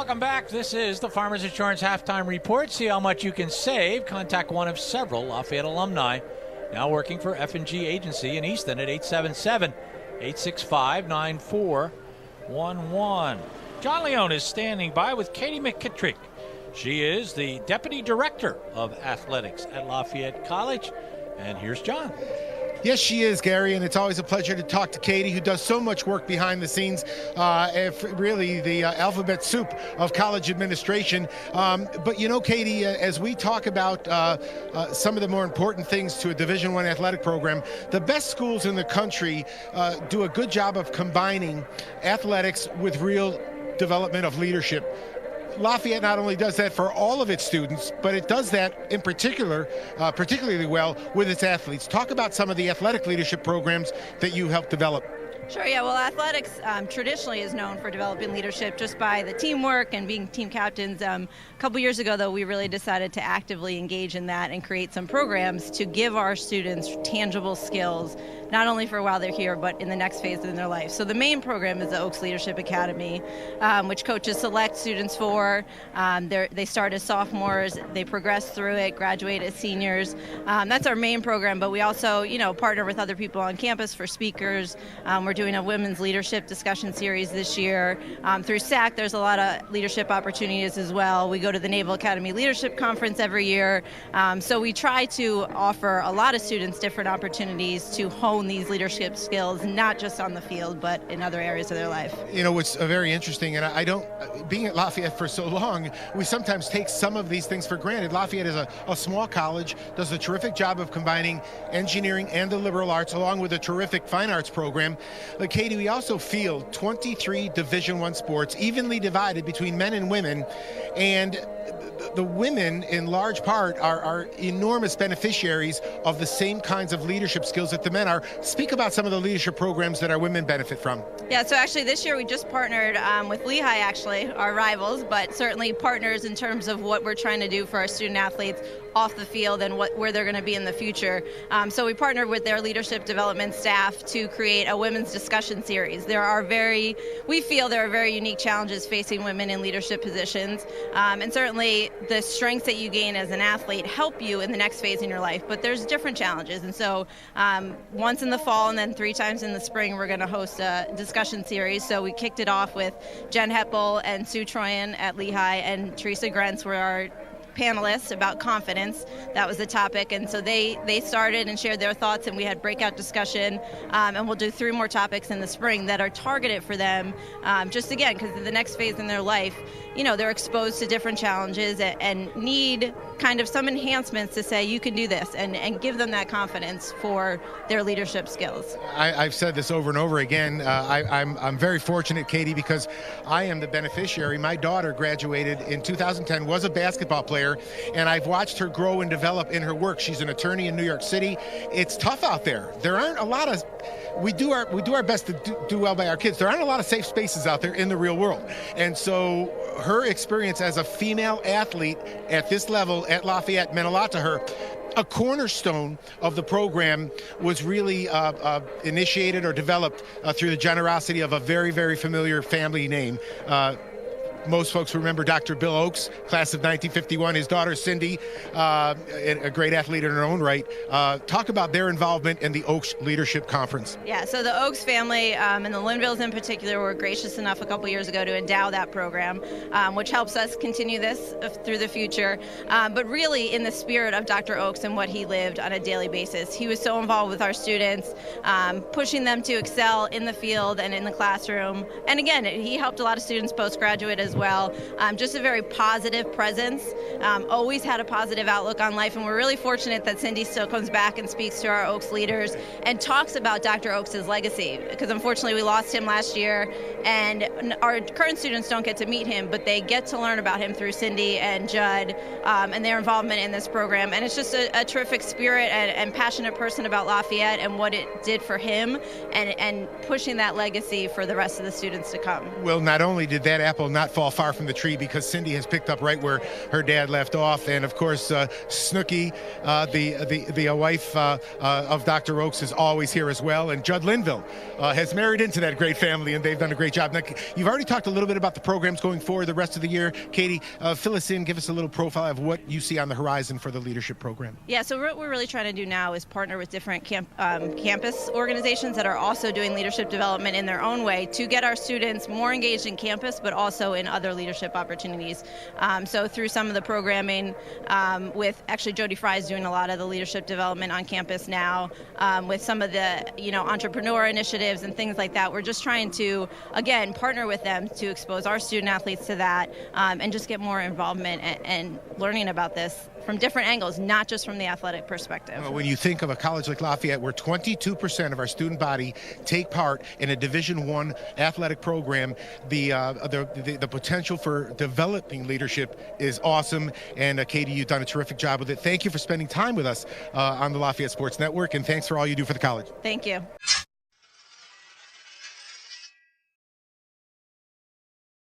Welcome back. This is the Farmers Insurance Halftime Report. See how much you can save. Contact one of several Lafayette alumni now working for F&G Agency in Easton at 877-865-9411. John Leone is standing by with Kaitlyn McKittrick. She is the Deputy Director of Athletics at Lafayette College. And here's John. Yes, she is, Gary, and it's always a pleasure to talk to Katie, who does so much work behind the scenes, really the alphabet soup of college administration. But you know, Katie, as we talk about some of the more important things to a Division I athletic program, the best schools in the country do a good job of combining athletics with real development of leadership. Lafayette not only does that for all of its students, but it does that in particular, particularly well with its athletes. Talk about some of the athletic leadership programs that you help develop. Sure, yeah. Well, athletics traditionally is known for developing leadership just by the teamwork and being team captains. A couple years ago, though, we really decided to actively engage in that and create some programs to give our students tangible skills, not only for while they're here, but in the next phase in their life. So the main program is the Oaks Leadership Academy, which coaches select students for. They start as sophomores, they progress through it, graduate as seniors. That's our main program, but we also, partner with other people on campus for speakers. We're doing a women's leadership discussion series this year. Through SAC, there's a lot of leadership opportunities as well. We go to the Naval Academy Leadership Conference every year. So we try to offer a lot of students different opportunities to hone these leadership skills, not just on the field, but in other areas of their life. You know, what's very interesting, and I don't, being at Lafayette for so long, we sometimes take some of these things for granted. Lafayette is a small college, does a terrific job of combining engineering and the liberal arts, along with a terrific fine arts program. Katie, we also field 23 Division I sports, evenly divided between men and women, and the women, in large part, are enormous beneficiaries of the same kinds of leadership skills that the men are. Speak about some of the leadership programs that our women benefit from. Yeah, so actually this year we just partnered with Lehigh, actually, our rivals, but certainly partners in terms of what we're trying to do for our student athletes off the field and where they're going to be in the future. So we partnered with their leadership development staff to create a women's discussion series. We feel there are very unique challenges facing women in leadership positions, and certainly the strengths that you gain as an athlete help you in the next phase in your life, but there's different challenges. And so once in the fall and then 3 times in the spring, we're going to host a discussion series. So we kicked it off with Jen Heppel and Sue Troyan at Lehigh, and Teresa Grentz were our panelists about confidence. That was the topic, and so they started and shared their thoughts, and we had breakout discussion, and we'll do 3 more topics in the spring that are targeted for them, just again because in the next phase in their life, they're exposed to different challenges and need kind of some enhancements to say you can do this and give them that confidence for their leadership skills. I've said this over and over again. I'm very fortunate, Katie, because I am the beneficiary. My daughter graduated in 2010, was a basketball player, and I've watched her grow and develop in her work. She's an attorney in New York City. It's tough out there. There aren't a lot of, we do our best to do well by our kids. There aren't a lot of safe spaces out there in the real world. And so her experience as a female athlete at this level at Lafayette meant a lot to her. A cornerstone of the program was really initiated or developed through the generosity of a very, very familiar family name. Most folks remember Dr. Bill Oaks, class of 1951. His daughter, Cindy, a great athlete in her own right. Talk about their involvement in the Oaks Leadership Conference. Yeah, so the Oaks family and the Linvilles in particular were gracious enough a couple years ago to endow that program, which helps us continue this through the future. But really in the spirit of Dr. Oaks and what he lived on a daily basis. He was so involved with our students, pushing them to excel in the field and in the classroom. And again, he helped a lot of students postgraduate as well. Just a very positive presence, always had a positive outlook on life, and we're really fortunate that Cindy still comes back and speaks to our Oaks leaders and talks about Dr. Oaks' legacy, because unfortunately we lost him last year, and our current students don't get to meet him, but they get to learn about him through Cindy and Judd and their involvement in this program. And it's just a terrific spirit and passionate person about Lafayette and what it did for him, and pushing that legacy for the rest of the students to come. Well, not only did that apple not fall fall far from the tree because Cindy has picked up right where her dad left off. And of course, Snooky, the wife of Dr. Oakes, is always here as well. And Judd Linville has married into that great family, and they've done a great job. Now, you've already talked a little bit about the programs going forward the rest of the year. Katie, fill us in, give us a little profile of what you see on the horizon for the leadership program. Yeah, so what we're really trying to do now is partner with different campus organizations that are also doing leadership development in their own way to get our students more engaged in campus, but also in other leadership opportunities. So through some of the programming with actually Jody Fry's doing a lot of the leadership development on campus now, with some of the entrepreneur initiatives and things like that. We're just trying to, again, partner with them to expose our student athletes to that and just get more involvement and learning about this from different angles, not just from the athletic perspective. Well, when you think of a college like Lafayette, where 22% of our student body take part in a Division I athletic program, the potential for developing leadership is awesome. And Katie, you've done a terrific job with it. Thank you for spending time with us on the Lafayette Sports Network, and thanks for all you do for the college. Thank you.